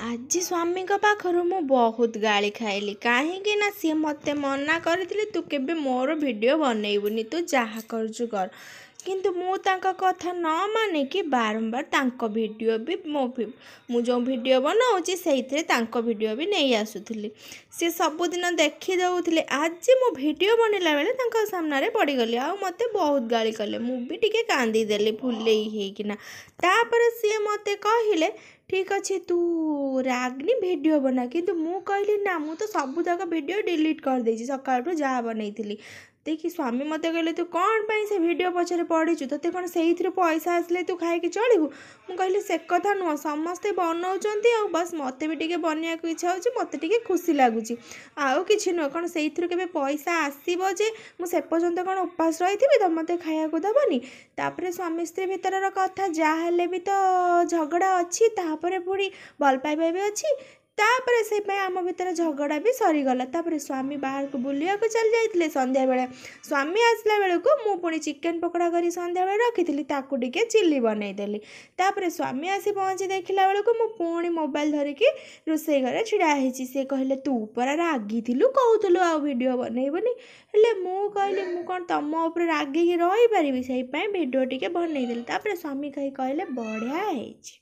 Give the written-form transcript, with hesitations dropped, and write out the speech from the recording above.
ଆଜି ସ୍ୱାମୀଙ୍କ ପାଖରୁ ମୁଁ ବହୁତ ଗାଳି ଖାଇଲି। କାହିଁକି ନା ସିଏ ମୋତେ ମନା କରିଥିଲେ ତୁ କେବେ ମୋର ଭିଡ଼ିଓ ବନେଇବୁନି, ତୁ ଯାହା କରୁଛୁ କର। କିନ୍ତୁ ମୁଁ ତାଙ୍କ କଥା ନ ମାନିକି ବାରମ୍ବାର ତାଙ୍କ ଭିଡ଼ିଓ ବି ମୁଁ ଯେଉଁ ଭିଡ଼ିଓ ବନାଉଛି ସେଇଥିରେ ତାଙ୍କ ଭିଡ଼ିଓ ବି ନେଇ ଆସୁଥିଲି। ସିଏ ସବୁଦିନ ଦେଖି ଦେଉଥିଲେ। ଆଜି ମୁଁ ଭିଡ଼ିଓ ବନେଇଲା ବେଳେ ତାଙ୍କ ସାମ୍ନାରେ ପଡ଼ିଗଲି ଆଉ ମୋତେ ବହୁତ ଗାଳି କଲେ। ମୁଁ ବି ଟିକେ କାନ୍ଦିଦେଲି ଫୁଲେଇ ହେଇକିନା। ତାପରେ ସିଏ ମୋତେ କହିଲେ ଠିକ୍ ଅଛି ତୁ ରାଗନି ଭିଡ଼ିଓ ବନା। କିନ୍ତୁ ମୁଁ କହିଲି ନା, ମୁଁ ତ ସବୁଯାକ ଭିଡ଼ିଓ ଡିଲିଟ୍ କରିଦେଇଛି ସକାଳଠୁ ଯାହା ବନେଇଥିଲି। ଦେଖି ସ୍ୱାମୀ ମୋତେ କହିଲେ ତୁ କ'ଣ ପାଇଁ ସେ ଭିଡ଼ିଓ ପଛରେ ପଡ଼ିଛୁ, ତୋତେ କ'ଣ ସେଇଥିରୁ ପଇସା ଆସିଲେ ତୁ ଖାଇକି ଚଳିବୁ? ମୁଁ କହିଲି ସେ କଥା ନୁହଁ, ସମସ୍ତେ ବନାଉଛନ୍ତି ଆଉ ବାସ୍ ମୋତେ ବି ଟିକେ ବନେଇବାକୁ ଇଚ୍ଛା ହେଉଛି, ମୋତେ ଟିକେ ଖୁସି ଲାଗୁଛି, ଆଉ କିଛି ନୁହଁ। କ'ଣ ସେଇଥିରୁ କେବେ ପଇସା ଆସିବ ଯେ ମୁଁ ସେ ପର୍ଯ୍ୟନ୍ତ କ'ଣ ଉପାସ ରହିଥିବି ତ ମୋତେ ଖାଇବାକୁ ଦେବନି? ତାପରେ ସ୍ୱାମୀ ସ୍ତ୍ରୀ ଭିତରର କଥା ଯାହା ହେଲେ ବି ତ ଝଗଡ଼ା ଅଛି, ତାପରେ ପୁଣି ଭଲ ପାଇବା ବି ଅଛି। ତାପରେ ସେଇପାଇଁ ଆମ ଭିତରେ ଝଗଡ଼ା ବି ସରିଗଲା। ତାପରେ ସ୍ୱାମୀ ବାହାରକୁ ବୁଲିବାକୁ ଚାଲି ଯାଇଥିଲେ। ସନ୍ଧ୍ୟାବେଳେ ସ୍ୱାମୀ ଆସିଲା ବେଳକୁ ମୁଁ ପୁଣି ଚିକେନ୍ ପକୋଡ଼ା କରି ସନ୍ଧ୍ୟାବେଳେ ରଖିଥିଲି, ତାକୁ ଟିକେ ଚିଲି ବନେଇଦେଲି। ତାପରେ ସ୍ୱାମୀ ଆସି ପହଞ୍ଚି ଦେଖିଲା ବେଳକୁ ମୁଁ ପୁଣି ମୋବାଇଲ୍ ଧରିକି ରୋଷେଇ ଘରେ ଛିଡ଼ା ହେଇଛି। ସେ କହିଲେ ତୁ ପରା ରାଗିଥିଲୁ, କହୁଥିଲୁ ଆଉ ଭିଡ଼ିଓ ବନେଇବୁନି। ହେଲେ ମୁଁ କହିଲି ମୁଁ କ'ଣ ତମ ଉପରେ ରାଗିକି ରହିପାରିବି? ସେଇପାଇଁ ଭିଡ଼ିଓ ଟିକେ ବନେଇଦେଲି। ତାପରେ ସ୍ୱାମୀ କହିଲେ ବଢ଼ିଆ ହେଇଛି।